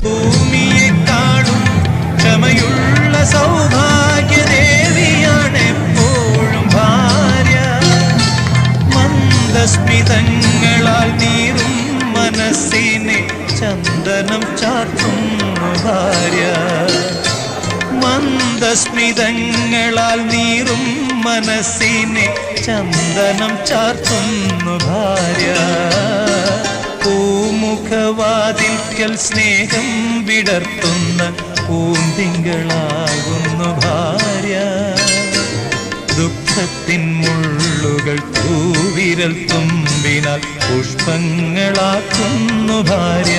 ഭൂമിയെക്കാളും ക്ഷമയുള്ള സൗഭാഗ്യദേവിയാണ് എപ്പോഴും ഭാര്യ. മന്ദസ്മിതങ്ങളാൽ നീറും മനസ്സിനെ ചന്ദനം ചാർത്തുന്നു ഭാര്യ. മന്ദസ്മിതങ്ങളാൽ നീറും മനസ്സിനെ ചന്ദനം ചാർത്തുന്നു ഭാര്യ. പൂമുഖവാതിൽക്കൽ സ്നേഹം വിടർത്തുന്ന പൂന്തിങ്കളാകുന്നു ഭാര്യ. ദുഃഖത്തിൻ മുള്ളുകൾ തൂവിരൽ തുമ്പിനാൽ പുഷ്പങ്ങളാക്കുന്നു ഭാര്യ.